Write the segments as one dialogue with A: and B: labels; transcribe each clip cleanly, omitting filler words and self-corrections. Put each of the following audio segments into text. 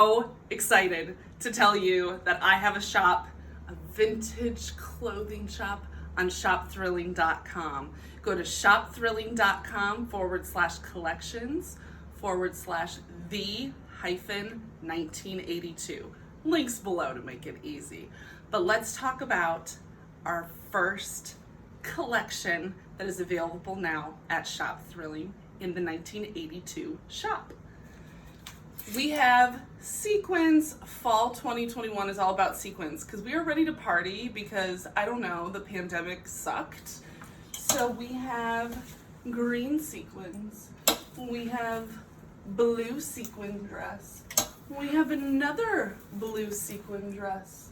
A: So excited to tell you that I have a shop, a vintage clothing shop on shopthrilling.com. Go to shopthrilling.com/collections/the-1982. Links below to make it easy. But let's talk about our first collection that is available now at Shop Thrilling in the 1982 shop. We have sequins. Fall 2021 is all about sequins because we are ready to party because, I don't know, the pandemic sucked. So we have green sequins. We have blue sequin dress. We have another blue sequin dress.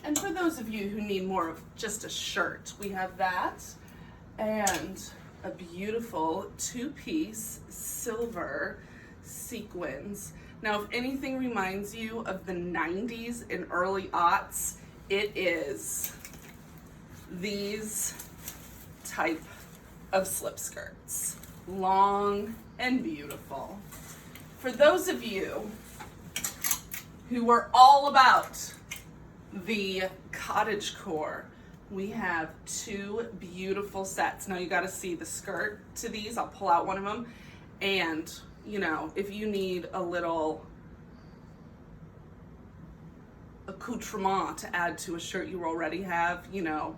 A: And for those of you who need more of just a shirt, we have that and a beautiful two-piece silver sequins. Now, if anything reminds you of the 90s and early aughts, it is these type of slip skirts. Long and beautiful. For those of you who are all about the cottagecore, we have two beautiful sets. Now you got to see the skirt to these. I'll pull out one of them. And, you know, if you need a little accoutrement to add to a shirt you already have, you know,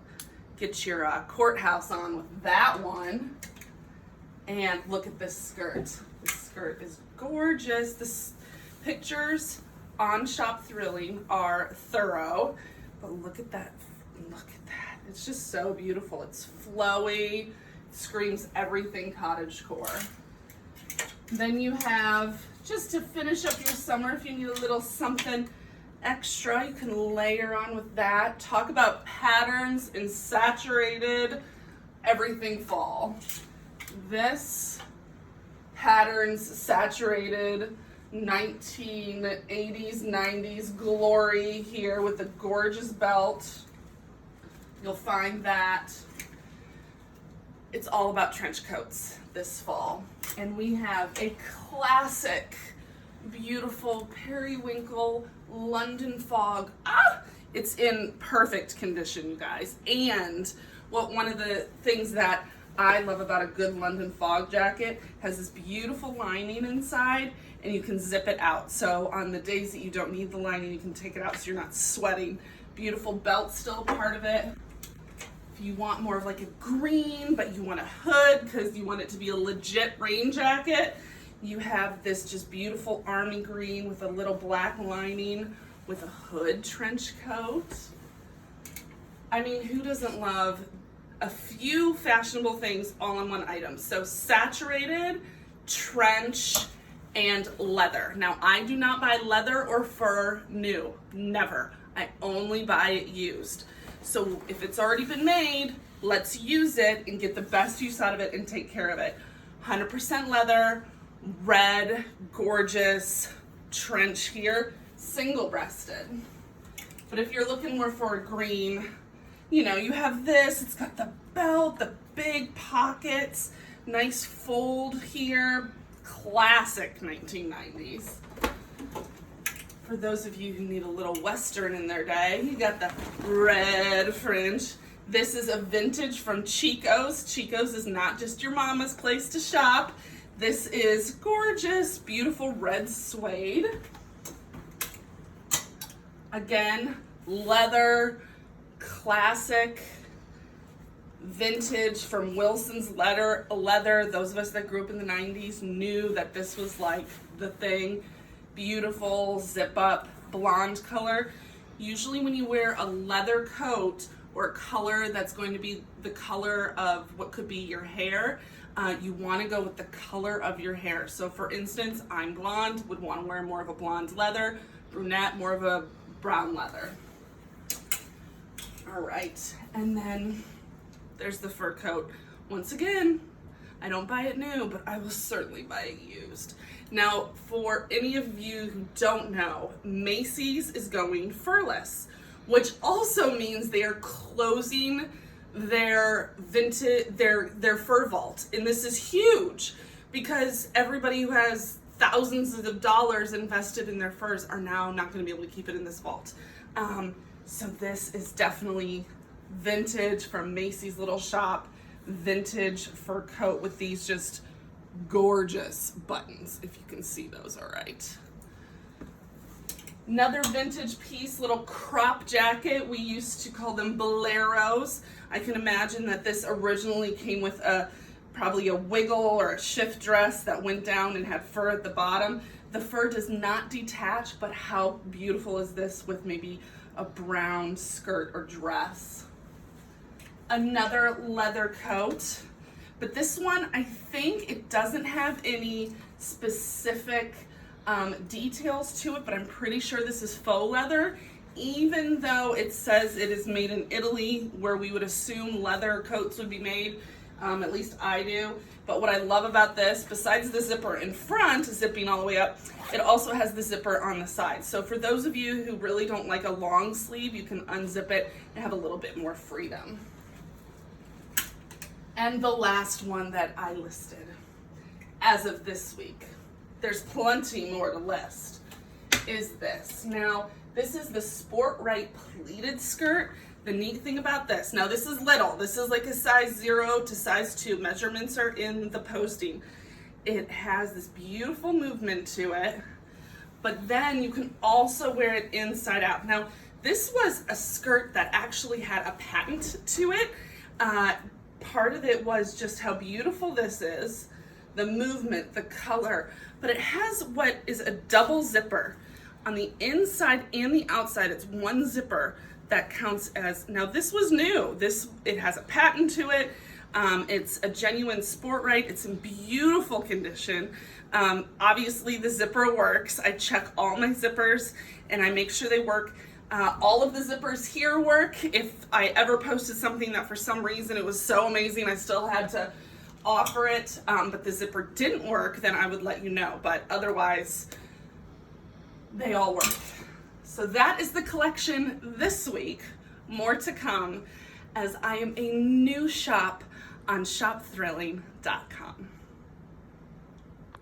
A: get your courthouse on with that one. And look at this skirt. This skirt is gorgeous. The pictures on Shop Thrilling are thorough, but look at that. Look at that. It's just so beautiful. It's flowy, screams everything cottagecore. Then you have, just to finish up your summer, if you need a little something extra, you can layer on with that. Talk about patterns and saturated everything fall. This patterns saturated 1980s, 90s glory here with a gorgeous belt. You'll find that it's all about trench coats this fall. And we have a classic, beautiful periwinkle London fog. It's in perfect condition, you guys. And one of the things that I love about a good London fog jacket has this beautiful lining inside, and you can zip it out. So on the days that you don't need the lining, you can take it out so you're not sweating. Beautiful belt still a part of it. If you want more of like a green, but you want a hood because you want it to be a legit rain jacket, you have this just beautiful army green with a little black lining with a hood trench coat. I mean, who doesn't love a few fashionable things all in one item? So saturated, trench, and leather. Now, I do not buy leather or fur new, never. I only buy it used. So if it's already been made, let's use it and get the best use out of it and take care of it. 100% leather, red, gorgeous trench here, single-breasted. But if you're looking more for a green, you know, you have this. It's got the belt, the big pockets, nice fold here, classic 1990s. For those of you who need a little Western in their day, you got the red fringe. This is a vintage from Chico's. Chico's is not just your mama's place to shop. This is gorgeous, beautiful red suede. Again, leather, classic, vintage from Wilson's leather. Those of us that grew up in the 90s knew that this was like the thing. Beautiful zip up blonde color. Usually when you wear a leather coat or a color that's going to be the color of what could be your hair, you want to go with the color of your hair. So for instance, I'm blonde, would want to wear more of a blonde leather, brunette, more of a brown leather. All right, and then there's the fur coat. Once again, I don't buy it new, but I will certainly buy it used. Now, for any of you who don't know, Macy's is going furless, which also means they are closing their vintage, their fur vault. And this is huge because everybody who has thousands of dollars invested in their furs are now not going to be able to keep it in this vault. So this is definitely vintage from Macy's Little Shop, vintage fur coat with these just gorgeous buttons, if you can see those all right. Another vintage piece, little crop jacket. We used to call them boleros. I can imagine that this originally came with probably a wiggle or a shift dress that went down and had fur at the bottom. The fur does not detach, but how beautiful is this with maybe a brown skirt or dress. Another leather coat, but this one, I think it doesn't have any specific details to it, but I'm pretty sure this is faux leather, even though it says it is made in Italy, where we would assume leather coats would be made, at least I do. But what I love about this, besides the zipper in front, zipping all the way up, it also has the zipper on the side. So for those of you who really don't like a long sleeve, you can unzip it and have a little bit more freedom. And the last one that I listed as of this week, there's plenty more to list, is this. Now, this is the Sport Right pleated skirt. The neat thing about this, now this is little, this is like a size 0 to size 2, measurements are in the posting. It has this beautiful movement to it, but then you can also wear it inside out. Now, this was a skirt that actually had a patent to it. Part of it was just how beautiful this is, the movement, the color, but it has what is a double zipper. On the inside and the outside, it's one zipper that counts as, now this was new. It has a patent to it. It's a genuine Sport Right. It's in beautiful condition. Obviously the zipper works. I check all my zippers and I make sure they work. All of the zippers here work. If I ever posted something that for some reason it was so amazing I still had to offer it, but the zipper didn't work, then I would let you know. But otherwise, they all work. So that is the collection this week. More to come, as I am a new shop on shopthrilling.com.